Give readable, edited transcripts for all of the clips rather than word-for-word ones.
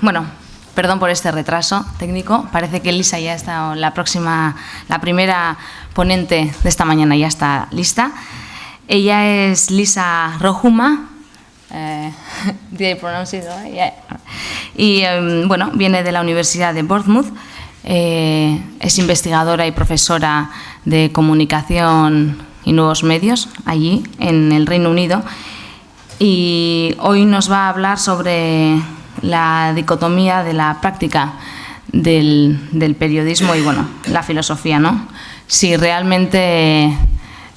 Bueno, perdón por este retraso técnico. Parece que Liisa ya está, la primera ponente de esta mañana ya está lista. Ella es Liisa Rohumaa. Did I pronounce it right? Yeah. Y bueno, viene de la Universidad de Bournemouth. Es investigadora y profesora de comunicación y nuevos medios allí en el Reino Unido. Y hoy nos va a hablar sobre la dicotomía de la práctica del periodismo y, bueno, la filosofía, ¿no? Si realmente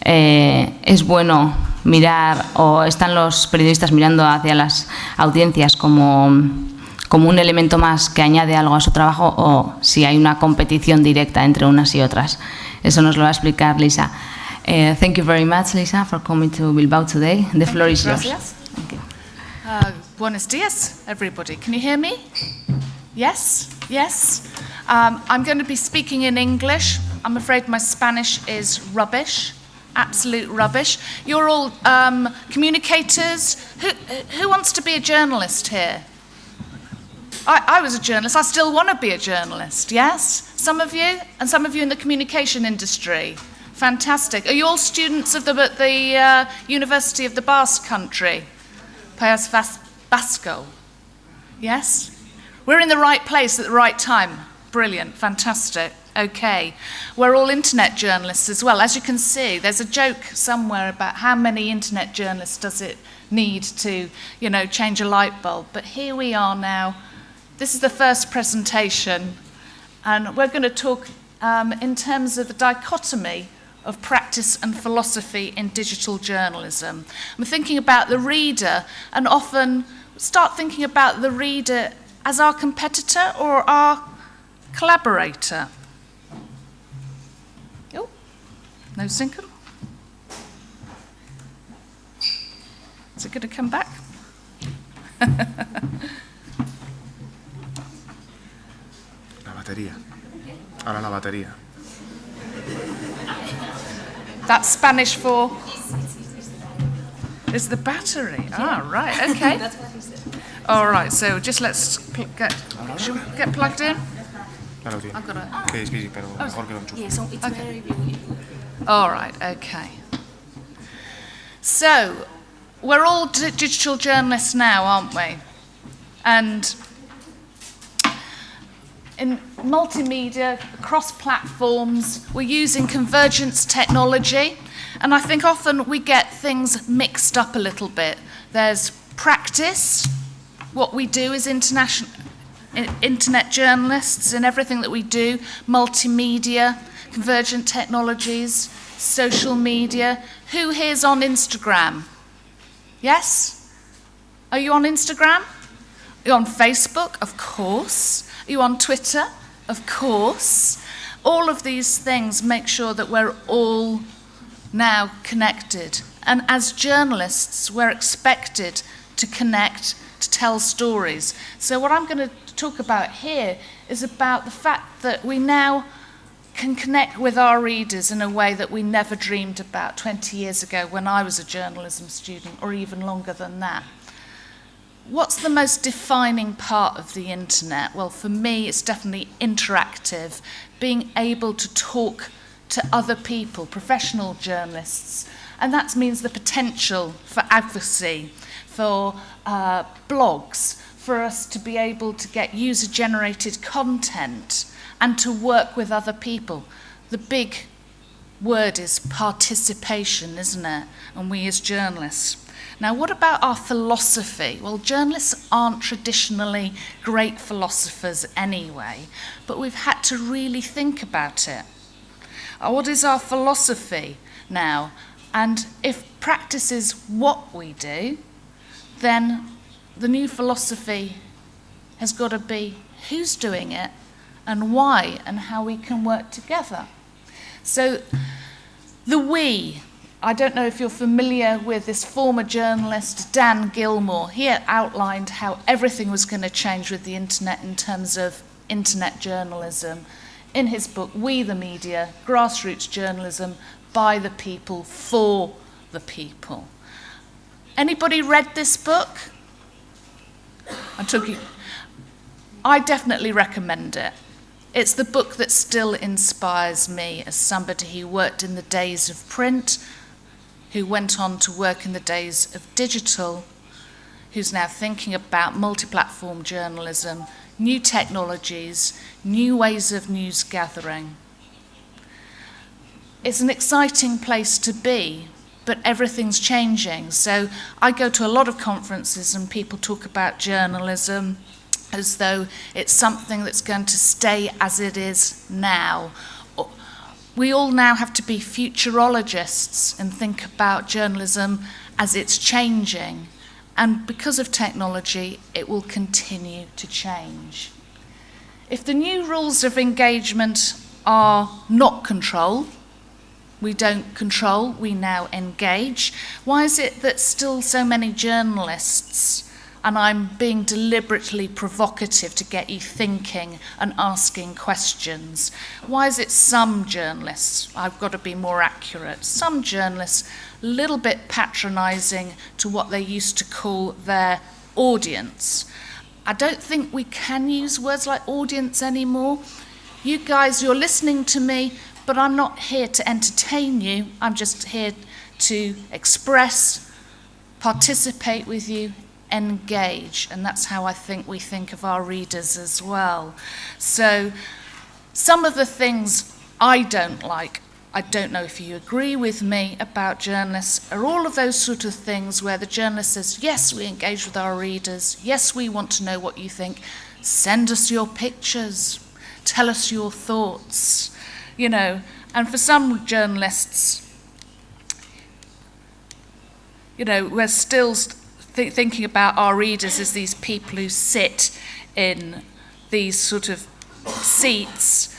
es bueno mirar, o están los periodistas mirando hacia las audiencias como un elemento más que añade algo a su trabajo, o si hay una competición directa entre unas y otras. Eso nos lo va a explicar Liisa. Thank you very much, Liisa, for coming to Bilbao today. The floor is yours. Thank you. Buenos dias, everybody. Can you hear me? Yes? Yes? I'm going to be speaking in English. I'm afraid my Spanish is rubbish. Absolute rubbish. You're all communicators. Who wants to be a journalist here? I was a journalist. I still want to be a journalist, yes? Some of you? And some of you in the communication industry. Fantastic. Are you all students of the University of the Basque Country? País Vasco. Yes? We're in the right place at the right time. Brilliant. Fantastic. Okay. We're all internet journalists as well. As you can see, there's a joke somewhere about how many internet journalists does it need to, change a light bulb. But here we are now. This is the first presentation, and we're going to talk in terms of the dichotomy of practice and philosophy in digital journalism. I'm thinking about the reader, and often start thinking about the reader as our competitor or our collaborator. Oh, no single. Is it going to come back? La batería. Ahora la batería. That's Spanish for? Is the battery? Ah, right, okay. All right, so just let's get plugged in. Claro, tío. I've got a... Que sí, pero mejor que lo enchufe. Yeah, so it's very beautiful. All right, okay. So, we're all digital journalists now, aren't we? And in multimedia, across platforms, we're using convergence technology, and I think often we get things mixed up a little bit. There's practice, what we do as internet journalists and everything that we do, multimedia, convergent technologies, social media. Who here's on Instagram? Yes? Are you on Instagram? Are you on Facebook? Of course. Are you on Twitter? Of course. All of these things make sure that we're all now connected. And as journalists, we're expected to connect, to tell stories. So what I'm going to talk about here is about the fact that we now can connect with our readers in a way that we never dreamed about 20 years ago when I was a journalism student, or even longer than that. What's the most defining part of the internet? Well, for me, it's definitely interactive, being able to talk to other people, professional journalists, and that means the potential for advocacy, for blogs, for us to be able to get user-generated content and to work with other people. The big word is participation, isn't it? And we as journalists. Now, what about our philosophy? Well, journalists aren't traditionally great philosophers anyway, but we've had to really think about it. What is our philosophy now? And if practice is what we do, then the new philosophy has got to be who's doing it and why and how we can work together. So the we, I don't know if you're familiar with this former journalist, Dan Gilmore. He outlined how everything was going to change with the internet in terms of internet journalism. In his book, We the Media, Grassroots Journalism by the People, for the People. Anybody read this book? I definitely recommend it. It's the book that still inspires me as somebody who worked in the days of print, who went on to work in the days of digital, who's now thinking about multi-platform journalism, new technologies, new ways of news gathering. It's an exciting place to be, but everything's changing. So I go to a lot of conferences and people talk about journalism as though it's something that's going to stay as it is now. We all now have to be futurologists and think about journalism as it's changing. And because of technology, it will continue to change. If the new rules of engagement are not control, we don't control, we now engage, why is it that still so many journalists, and I'm being deliberately provocative to get you thinking and asking questions, why is it some journalists, I've got to be more accurate, some journalists a little bit patronising to what they used to call their audience? I don't think we can use words like audience anymore. You guys, you're listening to me, but I'm not here to entertain you. I'm just here to express, participate with you, engage. And that's how I think we think of our readers as well. So some of the things I don't like, I don't know if you agree with me about journalists, are all of those sort of things where the journalist says, yes, we engage with our readers, yes, we want to know what you think, send us your pictures, tell us your thoughts, you know. And for some journalists, you know, we're still thinking about our readers as these people who sit in these sort of seats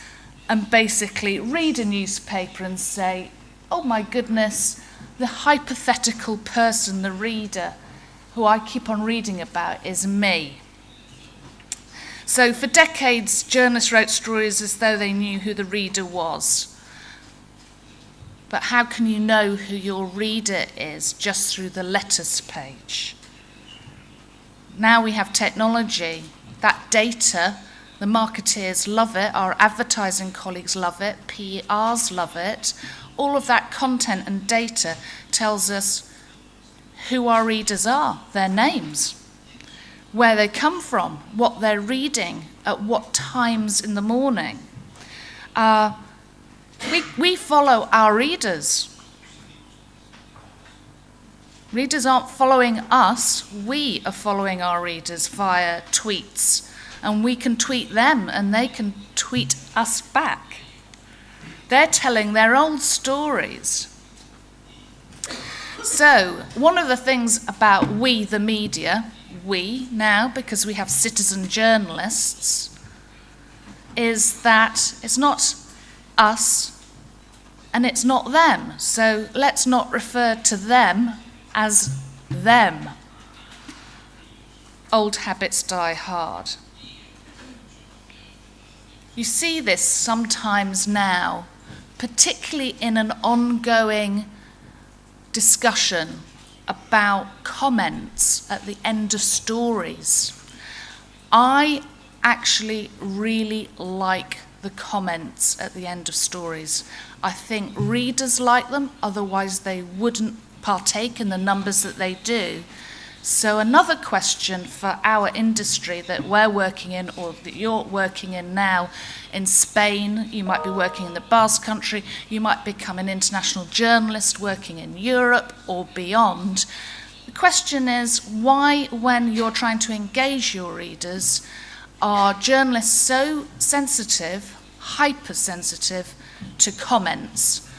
and basically read a newspaper and say, oh my goodness, the hypothetical person, the reader, who I keep on reading about is me. So for decades, journalists wrote stories as though they knew who the reader was. But how can you know who your reader is just through the letters page? Now we have technology, that data, the marketeers love it, our advertising colleagues love it, PRs love it. All of that content and data tells us who our readers are, their names, where they come from, what they're reading, at what times in the morning. We follow our readers. Readers aren't following us, we are following our readers via tweets. And we can tweet them and they can tweet us back. They're telling their old stories. So one of the things about we, the media, we now, because we have citizen journalists, is that it's not us and it's not them. So let's not refer to them as them. Old habits die hard. You see this sometimes now, particularly in an ongoing discussion about comments at the end of stories. I actually really like the comments at the end of stories. I think readers like them, otherwise they wouldn't partake in the numbers that they do. So another question for our industry that we're working in, or that you're working in now in Spain, you might be working in the Basque Country, you might become an international journalist working in Europe or beyond. The question is, why, when you're trying to engage your readers, are journalists so sensitive, hypersensitive to comments?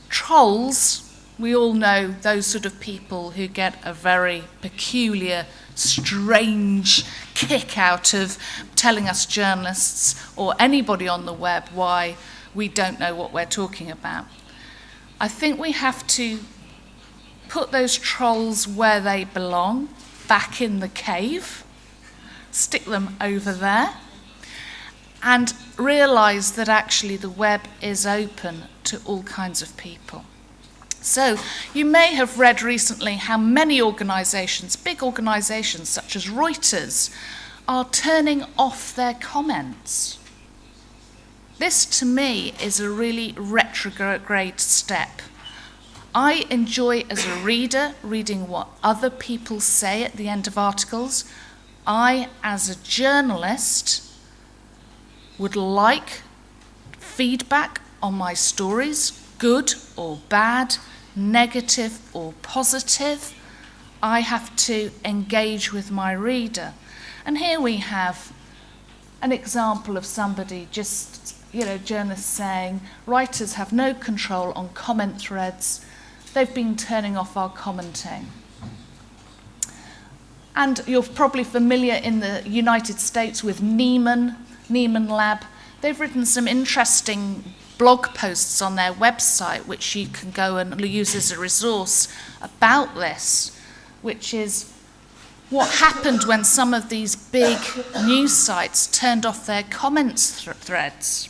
Trolls, we all know those sort of people who get a very peculiar, strange kick out of telling us journalists or anybody on the web why we don't know what we're talking about. I think we have to put those trolls where they belong, back in the cave, stick them over there, and realise that actually the web is open to all kinds of people. So you may have read recently how many organisations, big organisations such as Reuters, are turning off their comments. This, to me, is a really retrograde step. I enjoy, as a reader, reading what other people say at the end of articles. I, as a journalist, would like feedback on my stories, good or bad, negative or positive. I have to engage with my reader. And here we have an example of somebody just, journalists saying, writers have no control on comment threads. They've been turning off our commenting. And you're probably familiar in the United States with Nieman Lab. They've written some interesting blog posts on their website, which you can go and use as a resource about this, which is what happened when some of these big news sites turned off their comments threads.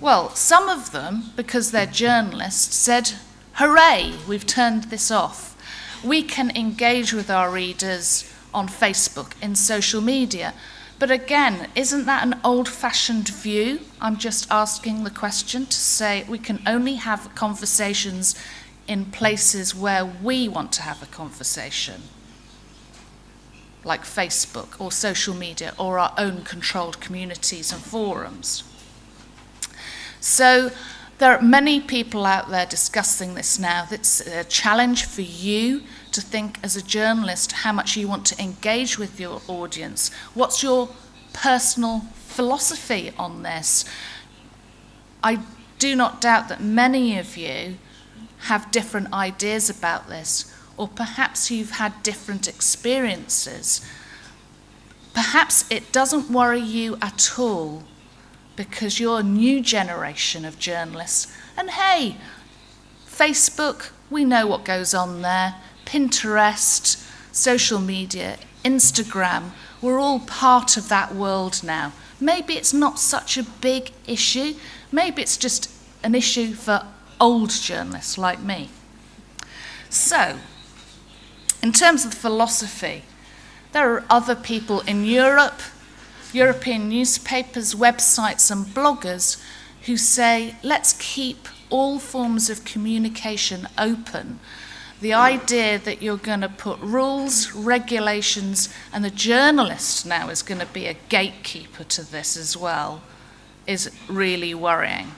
Well, some of them, because they're journalists, said, hooray, we've turned this off. We can engage with our readers on Facebook, in social media. But again, isn't that an old-fashioned view? I'm just asking the question to say we can only have conversations in places where we want to have a conversation, like Facebook or social media or our own controlled communities and forums. So there are many people out there discussing this now. It's a challenge for you to think as a journalist how much you want to engage with your audience. What's your personal philosophy on this? I do not doubt that many of you have different ideas about this, or perhaps you've had different experiences. Perhaps it doesn't worry you at all because you're a new generation of journalists. And hey, Facebook, we know what goes on there. Pinterest, social media, Instagram, we're all part of that world now. Maybe it's not such a big issue. Maybe it's just an issue for old journalists like me. So, in terms of the philosophy, there are other people in Europe, European newspapers, websites and bloggers who say, let's keep all forms of communication open. The idea that you're going to put rules, regulations, and the journalist now is going to be a gatekeeper to this as well is really worrying.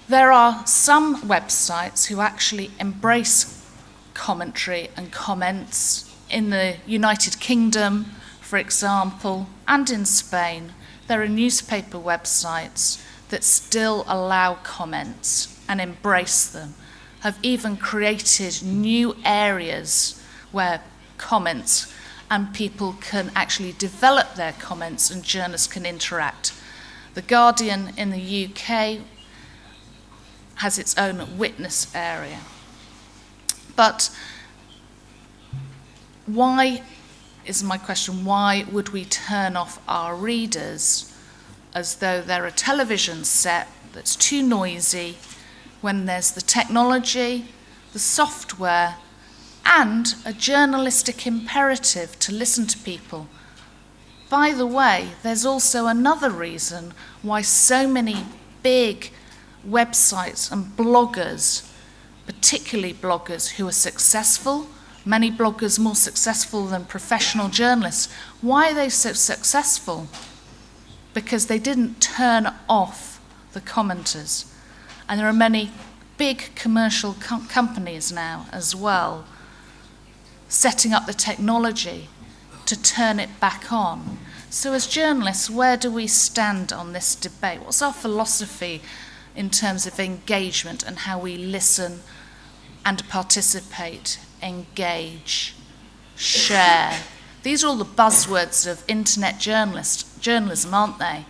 There are some websites who actually embrace commentary and comments. In the United Kingdom, for example, and in Spain, there are newspaper websites that still allow comments and embrace them, have even created new areas where comments and people can actually develop their comments and journalists can interact. The Guardian in the UK has its own witness area. But why, is my question, why would we turn off our readers as though they're a television set that's too noisy, when there's the technology, the software, and a journalistic imperative to listen to people? By the way, there's also another reason why so many big websites and bloggers, particularly bloggers who are successful, many bloggers more successful than professional journalists. Why are they so successful? Because they didn't turn off the commenters. And there are many big commercial companies now as well setting up the technology to turn it back on. So as journalists, where do we stand on this debate? What's our philosophy in terms of engagement and how we listen and participate, engage, share? These are all the buzzwords of internet journalism, aren't they?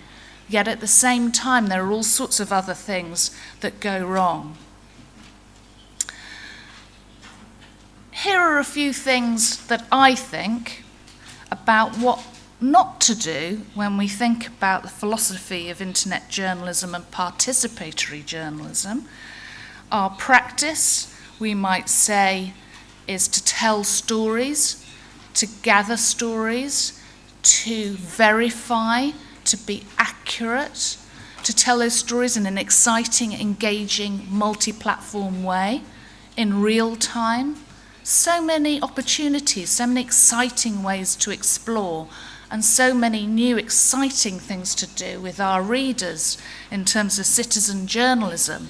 Yet at the same time, there are all sorts of other things that go wrong. Here are a few things that I think about what not to do when we think about the philosophy of internet journalism and participatory journalism. Our practice, we might say, is to tell stories, to gather stories, to verify, to be accurate, to tell those stories in an exciting, engaging, multi-platform way, in real time. So many opportunities, so many exciting ways to explore, and so many new exciting things to do with our readers in terms of citizen journalism.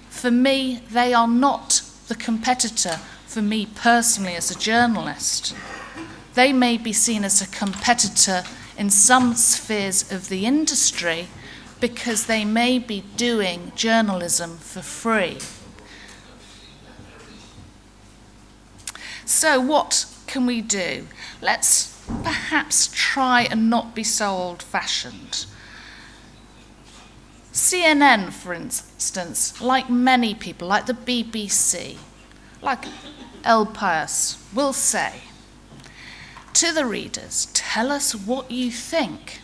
For me, they are not the competitor for me personally as a journalist. They may be seen as a competitor in some spheres of the industry because they may be doing journalism for free. So what can we do? Let's perhaps try and not be so old-fashioned. CNN, for instance, like many people, like the BBC, like El País, will say to the readers, tell us what you think.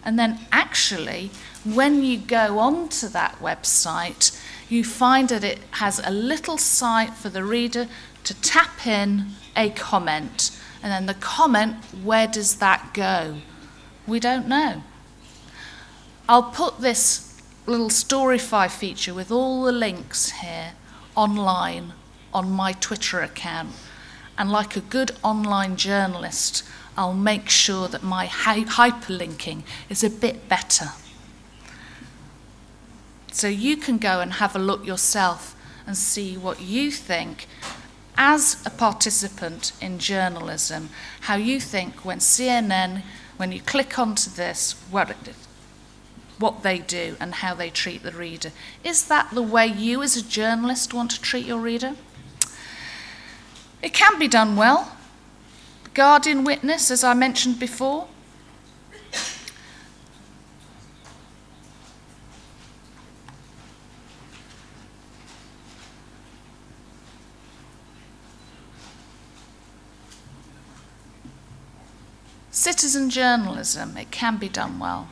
And then actually, when you go onto that website, you find that it has a little site for the reader to tap in a comment. And then the comment, where does that go? We don't know. I'll put this little Storyfy feature with all the links here online on my Twitter account. And like a good online journalist, I'll make sure that my hyperlinking is a bit better. So you can go and have a look yourself and see what you think as a participant in journalism, how you think when CNN, when you click onto this, what they do and how they treat the reader. Is that the way you as a journalist want to treat your reader? It can be done well. Guardian witness, as I mentioned before. Citizen journalism, it can be done well.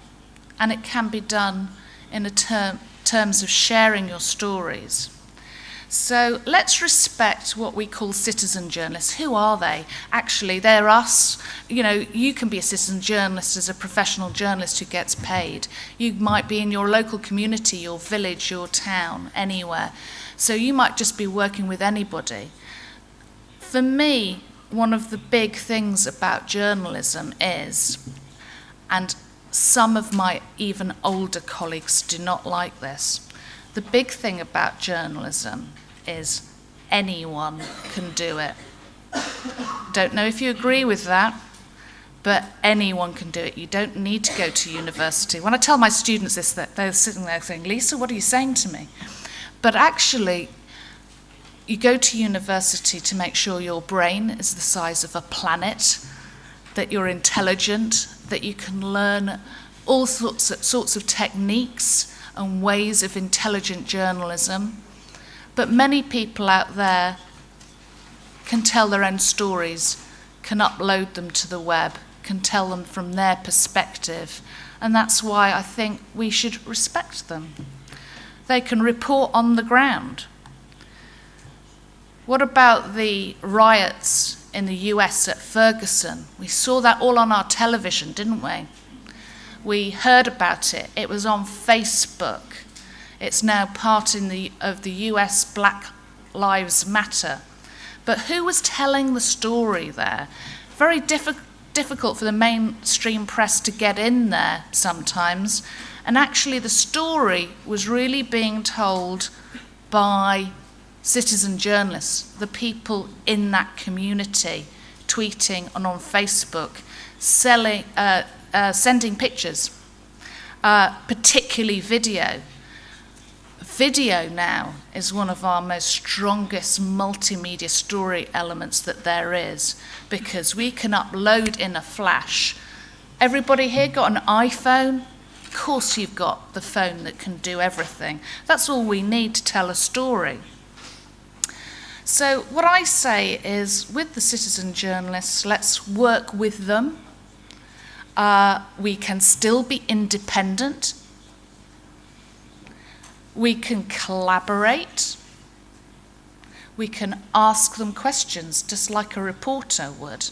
And it can be done in terms of sharing your stories. So let's respect what we call citizen journalists. Who are they? Actually, they're us. You know, you can be a citizen journalist as a professional journalist who gets paid. You might be in your local community, your village, your town, anywhere. So you might just be working with anybody. For me, one of the big things about journalism is, and some of my even older colleagues do not like this, the big thing about journalism is anyone can do it. Don't know if you agree with that, but anyone can do it. You don't need to go to university. When I tell my students this, they're sitting there saying, Lisa, what are you saying to me? But actually, you go to university to make sure your brain is the size of a planet, that you're intelligent, that you can learn all sorts of techniques and ways of intelligent journalism. But many people out there can tell their own stories, can upload them to the web, can tell them from their perspective, and that's why I think we should respect them. They can report on the ground. What about the riots in the US at Ferguson? We saw that all on our television, didn't we? We heard about it. It was on Facebook. It's now part of the US Black Lives Matter. But who was telling the story there? Very difficult for the mainstream press to get in there sometimes. And actually the story was really being told by citizen journalists, the people in that community, tweeting and on Facebook, sending pictures, particularly video. Video now is one of our most strongest multimedia story elements that there is, because we can upload in a flash. Everybody here got an iPhone? Of course you've got the phone that can do everything. That's all we need to tell a story. So what I say is, with the citizen journalists, let's work with them. We can still be independent. We can collaborate. We can ask them questions, just like a reporter would.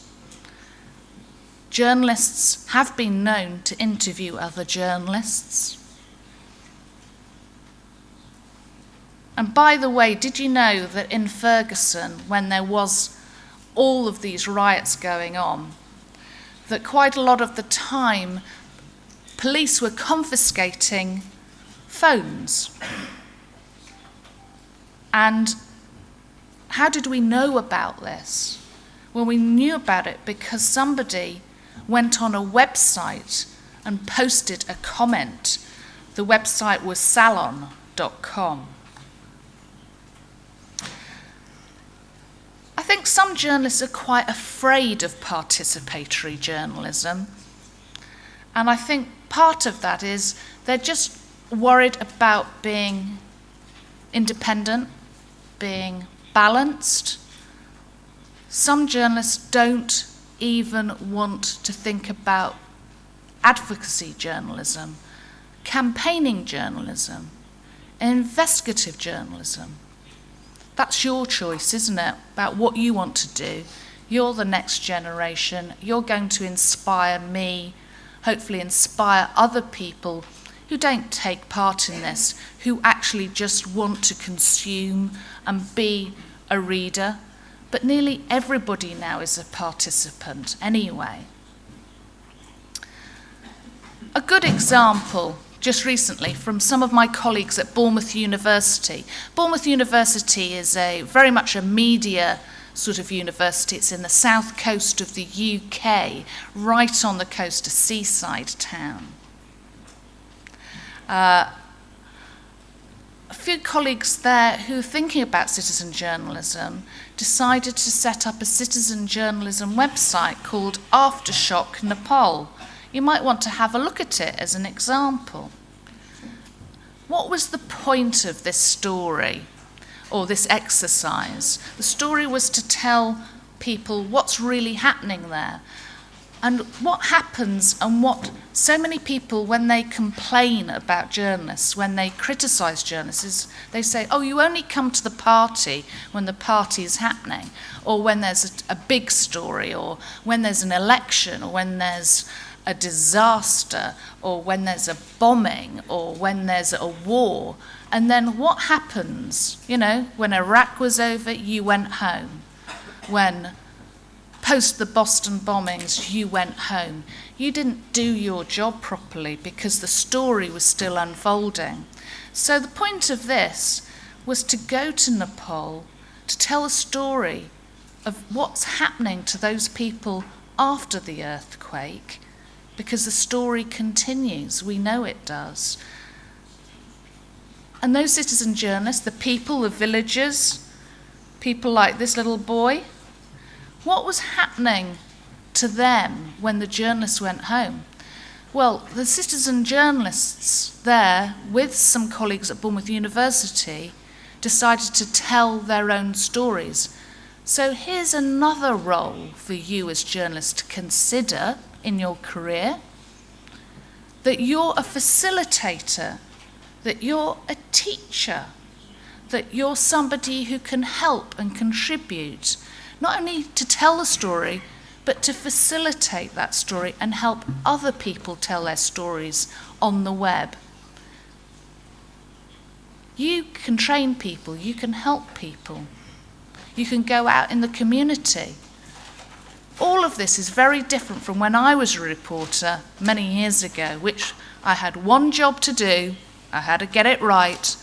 journalists have been known to interview other journalists. And by the way, did you know that in Ferguson, when there was all of these riots going on, that quite a lot of the time police were confiscating phones? And how did we know about this? Well, we knew about it because somebody went on a website and posted a comment. The website was salon.com. I think some journalists are quite afraid of participatory journalism. And I think part of that is they're just worried about being independent, being balanced. Some journalists don't even want to think about advocacy journalism, campaigning journalism, investigative journalism. That's your choice, isn't it, about what you want to do. You're the next generation. You're going to inspire me, hopefully inspire other people who don't take part in this, who actually just want to consume and be a reader. But nearly everybody now is a participant anyway. A good example just recently from some of my colleagues at Bournemouth University. Bournemouth University is very much a media sort of university. It's in the south coast of the UK, right on the coast, a seaside town. A few colleagues there who are thinking about citizen journalism decided to set up a citizen journalism website called Aftershock Nepal. You might want to have a look at it as an example. What was the point of this story or this exercise? The story was to tell people what's really happening there and what happens and what so many people, when they complain about journalists, when they criticize journalists, they say, oh, you only come to the party when the party is happening, or when there's a big story, or when there's an election, or when there's a disaster, or when there's a bombing, or when there's a war. And then what happens? You know, when Iraq was over, you went home. When post the Boston bombings, you went home. You didn't do your job properly because the story was still unfolding. So the point of this was to go to Nepal to tell a story of what's happening to those people after the earthquake, because the story continues. We know it does. And those citizen journalists, the people, the villagers, people like this little boy, what was happening to them when the journalists went home? Well, the citizen journalists there, with some colleagues at Bournemouth University, decided to tell their own stories. So here's another role for you as journalists to consider in your career, that you're a facilitator, that you're a teacher, that you're somebody who can help and contribute, not only to tell the story, but to facilitate that story and help other people tell their stories on the web. You can train people, you can help people, you can go out in the community. All of this is very different from when I was a reporter many years ago, which I had one job to do, I had to get it right,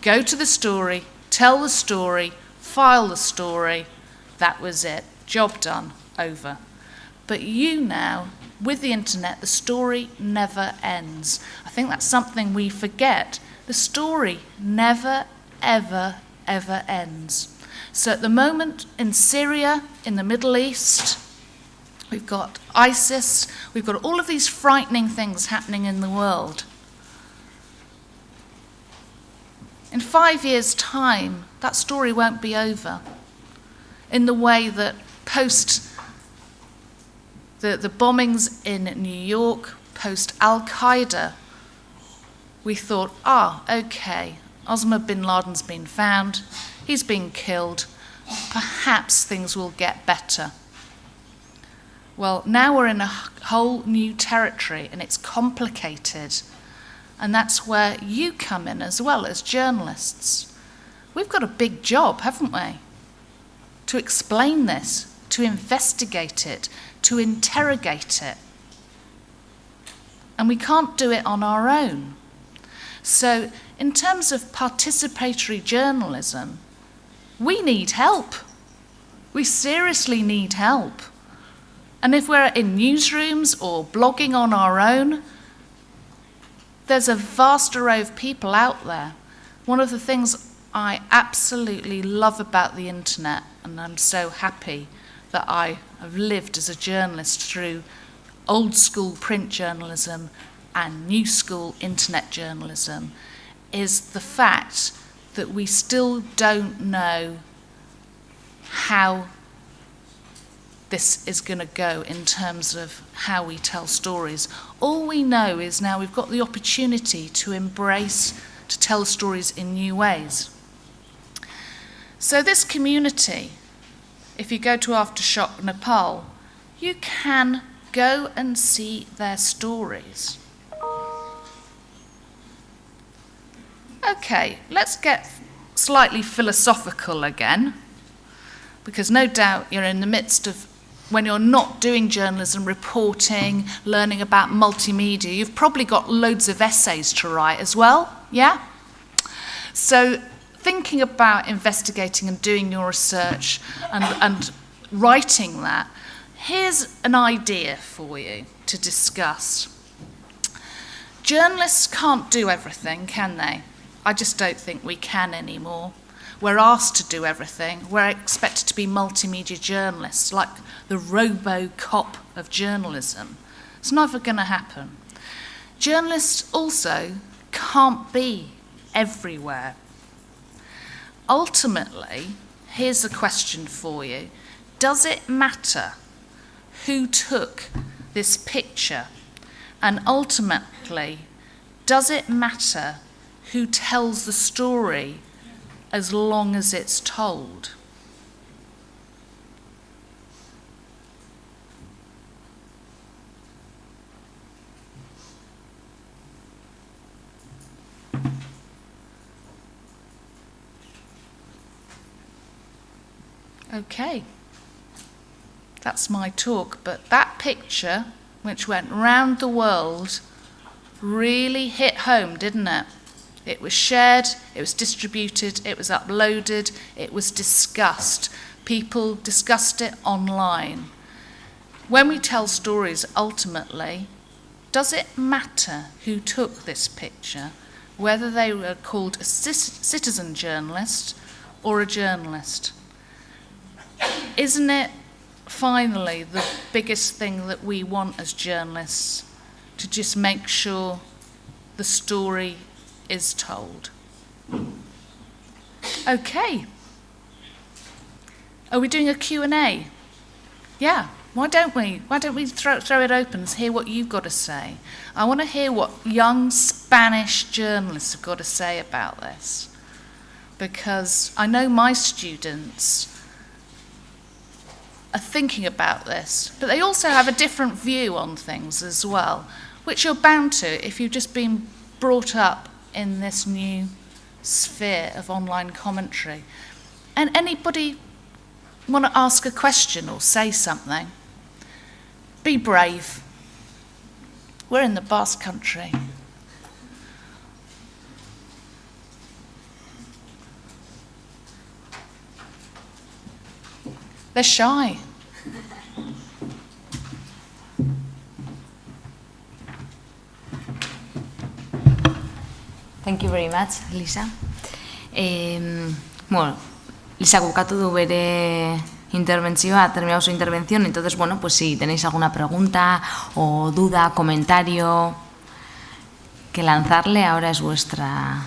go to the story, tell the story, file the story, that was it, job done, over. But you now, with the internet, the story never ends. I think that's something we forget. The story never, ever, ever ends. So at the moment in Syria, in the Middle East, we've got ISIS, we've got all of these frightening things happening in the world. In 5 years' time, that story won't be over. In the way that post the bombings in New York, post Al-Qaeda, we thought, okay, Osama bin Laden's been found, he's been killed, perhaps things will get better. Well, now we're in a whole new territory and it's complicated. And that's where you come in as well as journalists. We've got a big job, haven't we? To explain this, to investigate it, to interrogate it. And we can't do it on our own. So, in terms of participatory journalism, we need help. We seriously need help. And if we're in newsrooms or blogging on our own, there's a vast array of people out there. One of the things I absolutely love about the internet, and I'm so happy that I have lived as a journalist through old school print journalism and new school internet journalism, is the fact that we still don't know how this is going to go in terms of how we tell stories. All we know is now we've got the opportunity to embrace, to tell stories in new ways. So this community, if you go to Aftershock Nepal, you can go and see their stories. Okay, let's get slightly philosophical again, because no doubt you're in the midst of, when you're not doing journalism, reporting, learning about multimedia, you've probably got loads of essays to write as well, yeah? So thinking about investigating and doing your research and writing that, here's an idea for you to discuss. Journalists can't do everything, can they? I just don't think we can anymore. We're asked to do everything. We're expected to be multimedia journalists, like the RoboCop of journalism. It's never going to happen. Journalists also can't be everywhere. Ultimately, here's a question for you. Does it matter who took this picture? And ultimately, does it matter who tells the story as long as it's told? Okay, that's my talk, but that picture, which went round the world, really hit home, didn't it? It was shared, it was distributed, it was uploaded, it was discussed. People discussed it online. When we tell stories, ultimately, does it matter who took this picture, whether they were called a citizen journalist or a journalist? Isn't it finally the biggest thing that we want as journalists, to just make sure the story is told? Okay. Are we doing a Q&A? Yeah, why don't we? Why don't we throw it open and hear what you've got to say? I want to hear what young Spanish journalists have got to say about this, because I know my students are thinking about this, but they also have a different view on things as well, which you're bound to if you've just been brought up in this new sphere of online commentary. And anybody want to ask a question or say something? Be brave. We're in the Basque Country. They're shy. Thank you very much, Liisa. Bueno, Liisa bukatu du bere interventzioa, ha terminado su intervención, entonces, bueno, pues si tenéis alguna pregunta o duda, comentario que lanzarle, ahora es vuestra...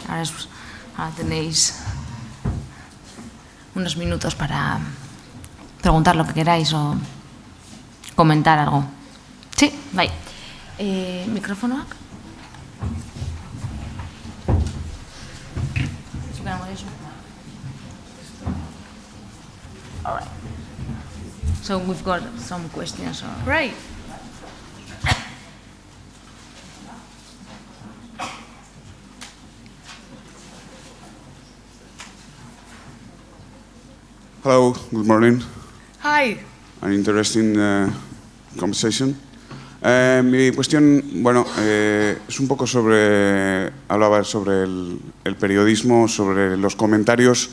Ahora tenéis unos minutos para preguntar lo que queráis o comentar algo. Sí, bai. Mikrofonoak? All right. So we've got some questions. Great. Hello, good morning. Hi. An interesting conversation. Mi cuestión, bueno, es un poco sobre, hablaba sobre el periodismo, sobre los comentarios.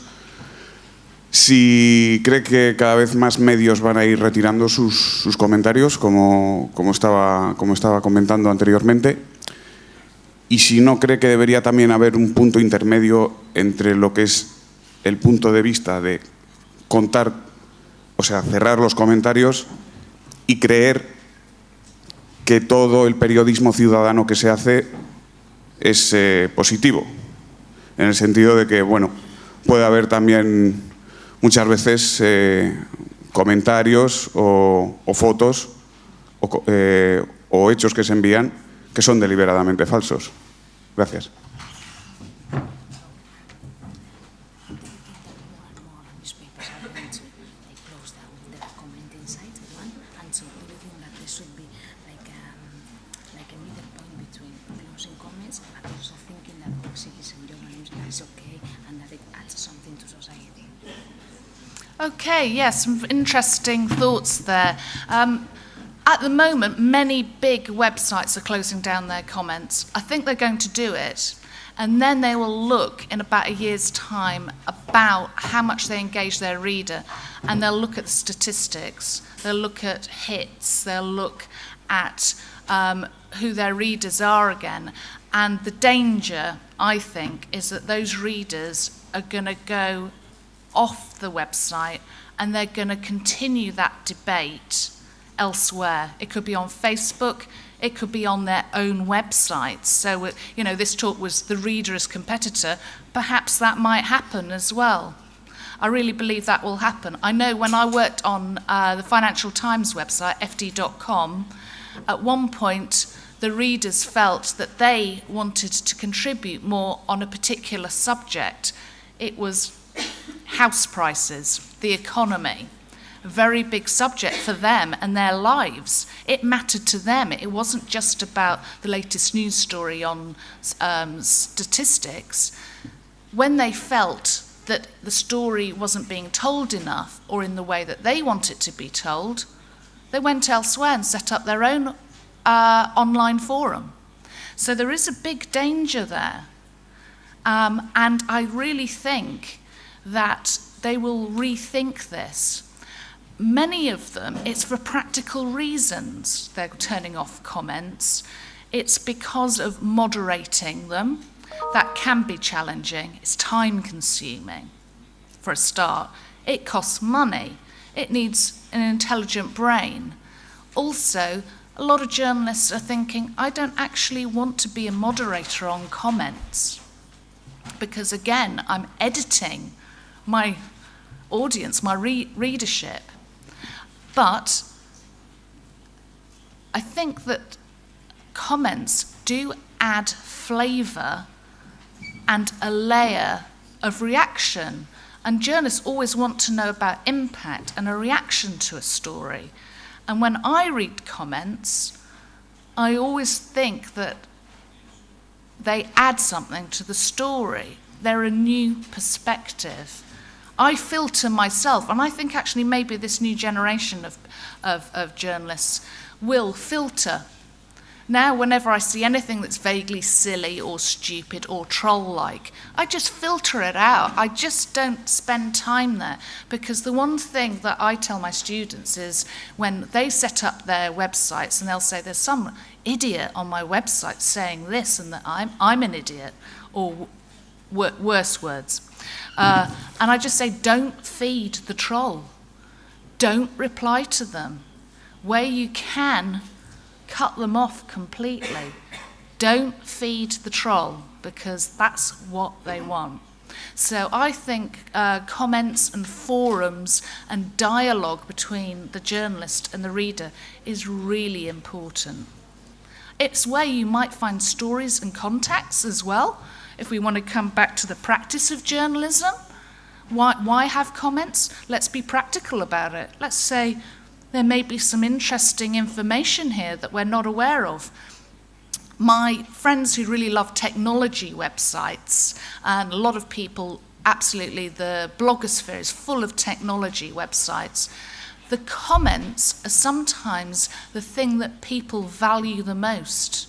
Si cree que cada vez más medios van a ir retirando sus comentarios, como estaba comentando anteriormente, y si no cree que debería también haber un punto intermedio entre lo que es el punto de vista de contar, o sea, cerrar los comentarios y creer que todo el periodismo ciudadano que se hace es positivo, en el sentido de que, bueno, puede haber también muchas veces comentarios o fotos o hechos que se envían que son deliberadamente falsos. Gracias. Okay, yes, some interesting thoughts there. At the moment, many big websites are closing down their comments. I think they're going to do it, and then they will look in about a year's time about how much they engage their reader, and they'll look at the statistics, they'll look at hits, they'll look at who their readers are again. And the danger, I think, is that those readers are going to go off the website and they're going to continue that debate elsewhere. It could be on Facebook, it could be on their own websites. So, you know, this talk was the reader as competitor. Perhaps that might happen as well. I really believe that will happen. I know when I worked on the Financial Times website, fd.com, at one point the readers felt that they wanted to contribute more on a particular subject. It was house prices, the economy, a very big subject for them and their lives. It mattered to them. It wasn't just about the latest news story on statistics. When they felt that the story wasn't being told enough or in the way that they want it to be told, they went elsewhere and set up their own online forum. So there is a big danger there. And I really think that they will rethink this. Many of them, it's for practical reasons they're turning off comments. It's because of moderating them. That can be challenging. It's time-consuming, for a start. It costs money. It needs an intelligent brain. Also, a lot of journalists are thinking, I don't actually want to be a moderator on comments because, again, I'm editing my audience, my readership. But I think that comments do add flavour and a layer of reaction. And journalists always want to know about impact and a reaction to a story. And when I read comments, I always think that they add something to the story. They're a new perspective. I filter myself, and I think actually maybe this new generation of journalists will filter. Now, whenever I see anything that's vaguely silly or stupid or troll-like, I just filter it out. I just don't spend time there. Because the one thing that I tell my students is when they set up their websites and they'll say, there's some idiot on my website saying this and that I'm an idiot, or worse words. And I just say, don't feed the troll. Don't reply to them. Where you can, cut them off completely. Don't feed the troll, because that's what they want. So I think comments and forums and dialogue between the journalist and the reader is really important. It's where you might find stories and contacts as well. If we want to come back to the practice of journalism, why have comments? Let's be practical about it. Let's say, there may be some interesting information here that we're not aware of. My friends who really love technology websites, and a lot of people, absolutely, the blogosphere is full of technology websites. The comments are sometimes the thing that people value the most,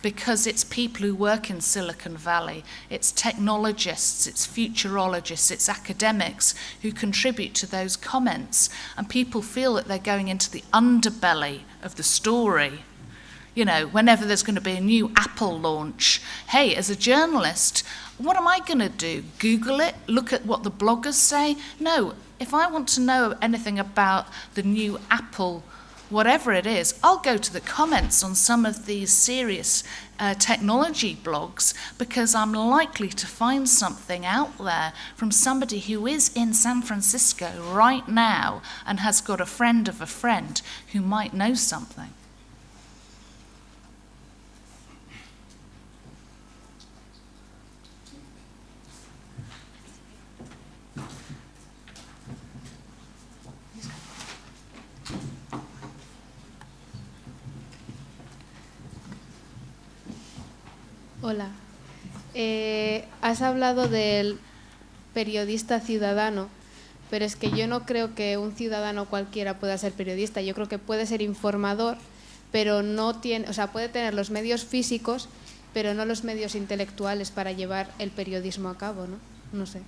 because it's people who work in Silicon Valley, it's technologists, it's futurologists, it's academics who contribute to those comments, and people feel that they're going into the underbelly of the story. You know, whenever there's going to be a new Apple launch, hey, as a journalist, what am I going to do? Google it? Look at what the bloggers say? No, if I want to know anything about the new Apple, whatever it is, I'll go to the comments on some of these serious technology blogs, because I'm likely to find something out there from somebody who is in San Francisco right now and has got a friend of a friend who might know something. Hola. Has hablado del periodista ciudadano, pero es que yo no creo que un ciudadano cualquiera pueda ser periodista. Yo creo que puede ser informador, pero no tiene, o sea, puede tener los medios físicos, pero no los medios intelectuales para llevar el periodismo a cabo, ¿no? No sé.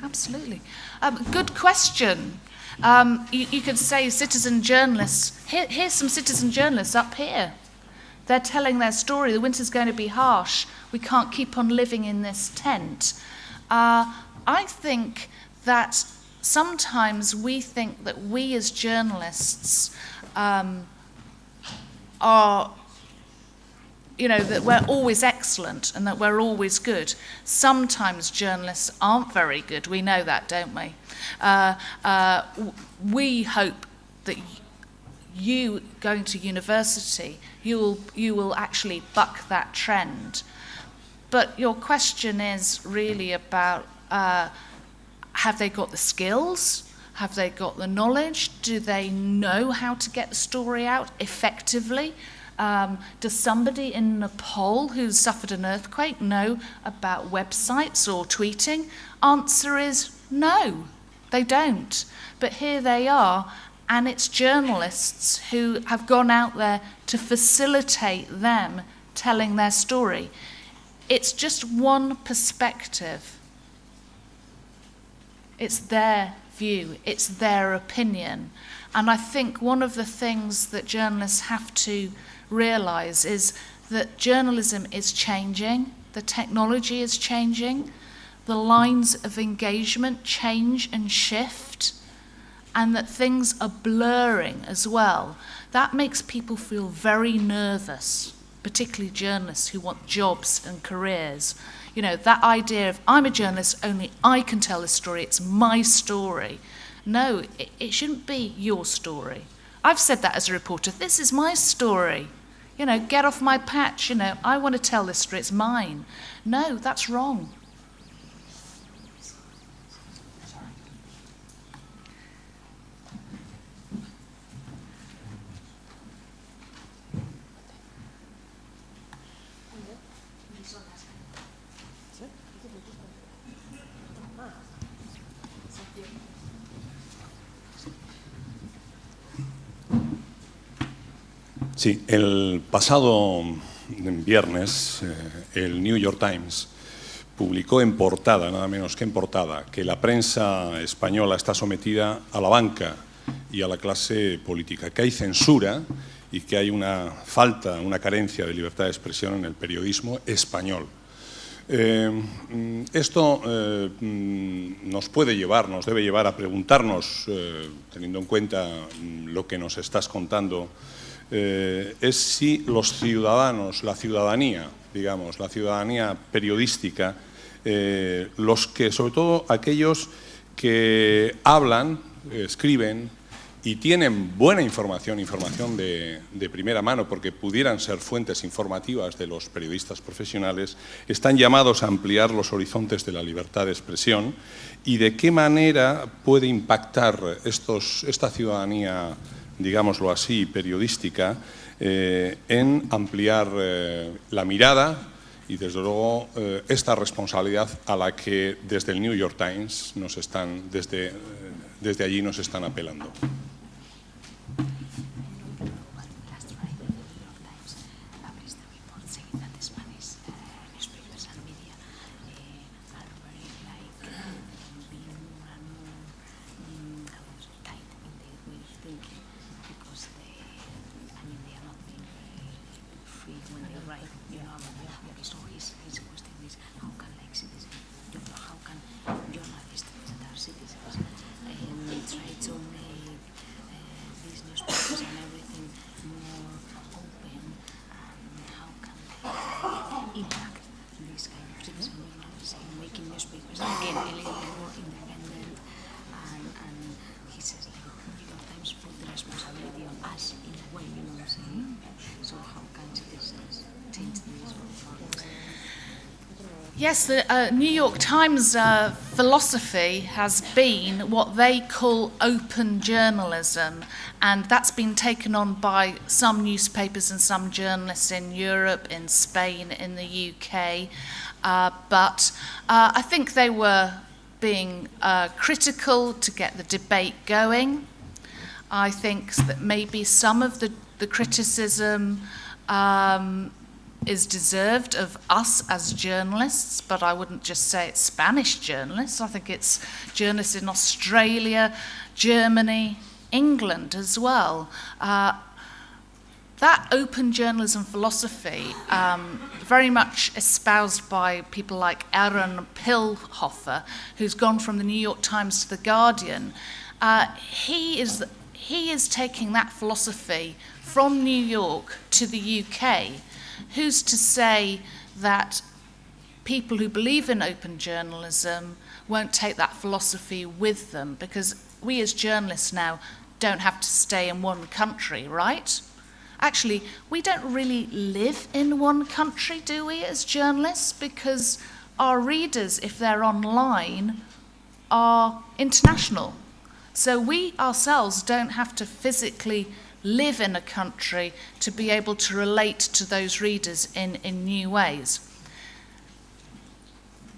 Absolutely. Good question. You could say citizen journalists. Here's some citizen journalists up here. They're telling their story. The winter's going to be harsh. We can't keep on living in this tent. I think that sometimes we think that we as journalists are, you know, that we're always excellent and that we're always good. Sometimes journalists aren't very good. We know that, don't we? We hope that you going to university, you will actually buck that trend. But your question is really about, have they got the skills? Have they got the knowledge? Do they know how to get the story out effectively? Does somebody in Nepal who's suffered an earthquake know about websites or tweeting? Answer is no, they don't. But here they are, and it's journalists who have gone out there to facilitate them telling their story. It's just one perspective. It's their view, it's their opinion. And I think one of the things that journalists have to realize is that journalism is changing, the technology is changing, the lines of engagement change and shift, and that things are blurring as well. That makes people feel very nervous, particularly journalists who want jobs and careers. You know, that idea of, I'm a journalist, only I can tell this story, it's my story. No, it shouldn't be your story. I've said that as a reporter, this is my story. You know, get off my patch, you know, I want to tell this story, it's mine. No, that's wrong. Sí, el pasado viernes el New York Times publicó en portada, nada menos que en portada, que la prensa española está sometida a la banca y a la clase política, que hay censura y que hay una falta, una carencia de libertad de expresión en el periodismo español. Esto nos puede llevar, nos debe llevar a preguntarnos, teniendo en cuenta lo que nos estás contando, es si los ciudadanos, la ciudadanía, digamos, la ciudadanía periodística, los que, sobre todo aquellos que hablan, escriben y tienen buena información de primera mano, porque pudieran ser fuentes informativas de los periodistas profesionales, están llamados a ampliar los horizontes de la libertad de expresión y de qué manera puede impactar esta ciudadanía, digámoslo así, periodística, en ampliar la mirada y, desde luego, esta responsabilidad a la que desde el New York Times desde allí nos están apelando. Yes, the New York Times philosophy has been what they call open journalism, and that's been taken on by some newspapers and some journalists in Europe, in Spain, in the UK. But I think they were being critical to get the debate going. I think that maybe some of the criticism is deserved of us as journalists, but I wouldn't just say it's Spanish journalists. I think it's journalists in Australia, Germany, England as well. That open journalism philosophy, very much espoused by people like Aaron Pilhofer, who's gone from the New York Times to the Guardian, he is taking that philosophy from New York to the UK. Who's to say that people who believe in open journalism won't take that philosophy with them? Because we as journalists now don't have to stay in one country, right? Actually, we don't really live in one country, do we, as journalists? Because our readers, if they're online, are international. So we ourselves don't have to physically live in a country to be able to relate to those readers in new ways.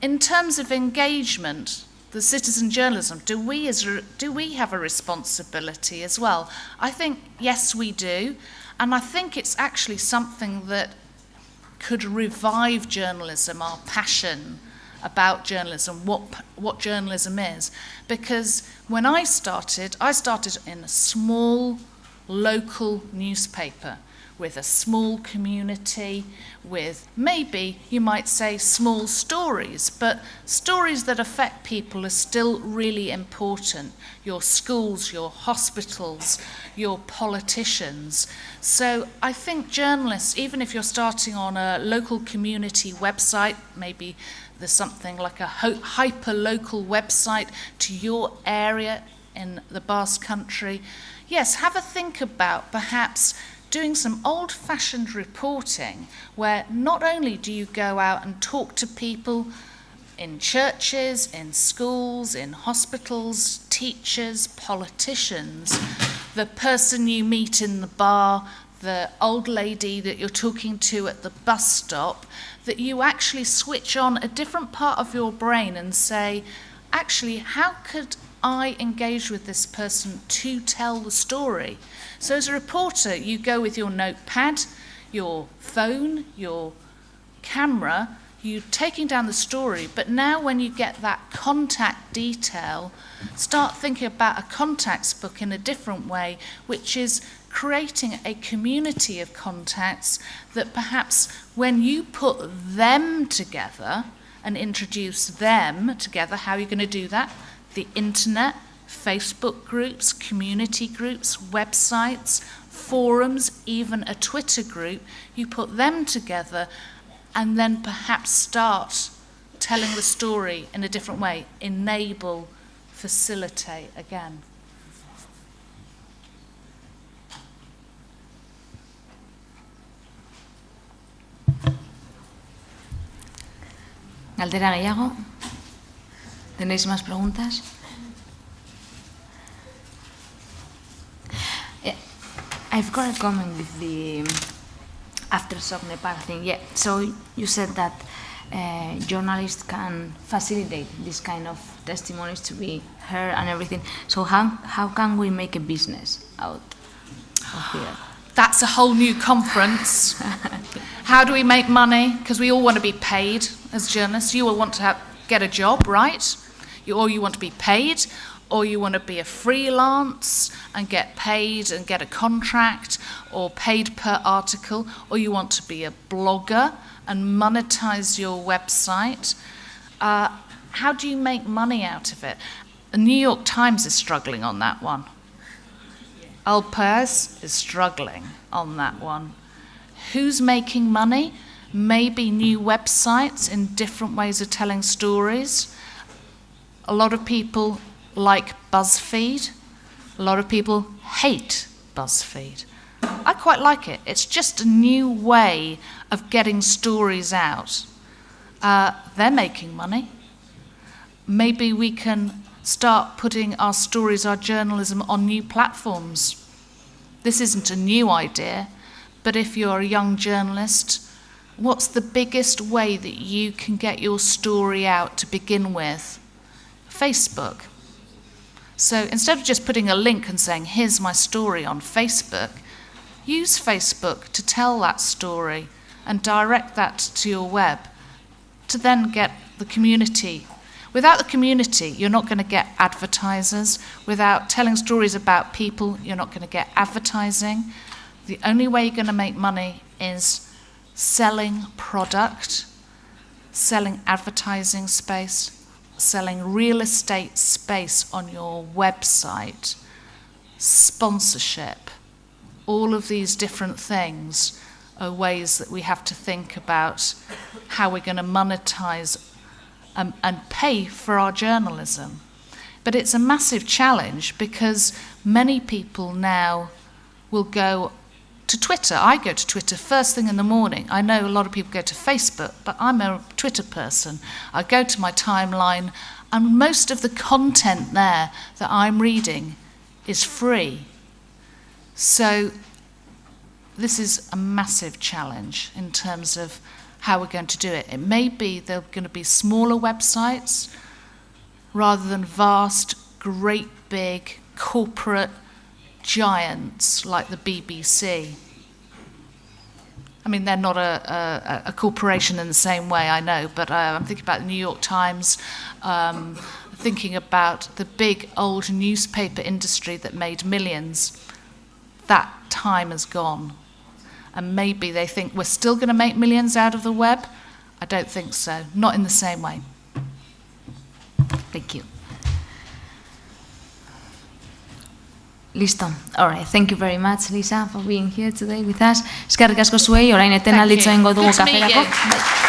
In terms of engagement, the citizen journalism, do we have a responsibility as well? I think, yes, we do. And I think it's actually something that could revive journalism, our passion about journalism, what journalism is. Because when I started in a small local newspaper with a small community, with maybe, you might say, small stories, but stories that affect people are still really important. Your schools, your hospitals, your politicians. So I think journalists, even if you're starting on a local community website, maybe there's something like a hyper-local website to your area in the Basque Country, yes, have a think about perhaps doing some old-fashioned reporting where not only do you go out and talk to people in churches, in schools, in hospitals, teachers, politicians, the person you meet in the bar, the old lady that you're talking to at the bus stop, that you actually switch on a different part of your brain and say, actually, how could I engage with this person to tell the story? So as a reporter, you go with your notepad, your phone, your camera, you're taking down the story, but now when you get that contact detail, start thinking about a contacts book in a different way, which is creating a community of contacts that perhaps when you put them together and introduce them together, how are you going to do that? The internet, Facebook groups, community groups, websites, forums, even a Twitter group, you put them together and then perhaps start telling the story in a different way, enable facilitate again. Galdera gehiago? ¿Tenéis más preguntas? I've got a comment with the Aftershock Nepal thing. Yeah, so you said that journalists can facilitate this kind of testimonies to be heard and everything. So how can we make a business out of here? That's a whole new conference. How do we make money? Because we all want to be paid as journalists. You all want to get a job, right? Or you want to be paid, or you want to be a freelance and get paid and get a contract, or paid per article, or you want to be a blogger and monetize your website. How do you make money out of it? The New York Times is struggling on that one. El Pers is struggling on that one. Who's making money? Maybe new websites in different ways of telling stories. A lot of people like BuzzFeed. A lot of people hate BuzzFeed. I quite like it. It's just a new way of getting stories out. They're making money. Maybe we can start putting our stories, our journalism on new platforms. This isn't a new idea, but if you're a young journalist, what's the biggest way that you can get your story out to begin with? Facebook. So instead of just putting a link and saying, here's my story on Facebook, use Facebook to tell that story and direct that to your web to then get the community. Without the community, you're not going to get advertisers. Without telling stories about people, you're not going to get advertising. The only way you're going to make money is selling product, selling advertising space, selling real estate space on your website, sponsorship. All of these different things are ways that we have to think about how we're going to monetize and pay for our journalism. But it's a massive challenge because many people now will go to Twitter. I go to Twitter first thing in the morning. I know a lot of people go to Facebook, but I'm a Twitter person. I go to my timeline, and most of the content there that I'm reading is free. So this is a massive challenge in terms of how we're going to do it. It may be they're going to be smaller websites rather than vast, great big corporate giants like the BBC. I mean, they're not a corporation in the same way, I know, but I'm thinking about the New York Times, thinking about the big old newspaper industry that made millions. That time has gone. And maybe they think we're still going to make millions out of the web. I don't think so. Not in the same way. Thank you. Listo. All right. Thank you very much, Liisa, for being here today with us. Eskerrik asko zuei, orain eten alditzo ingo dugu kaferako.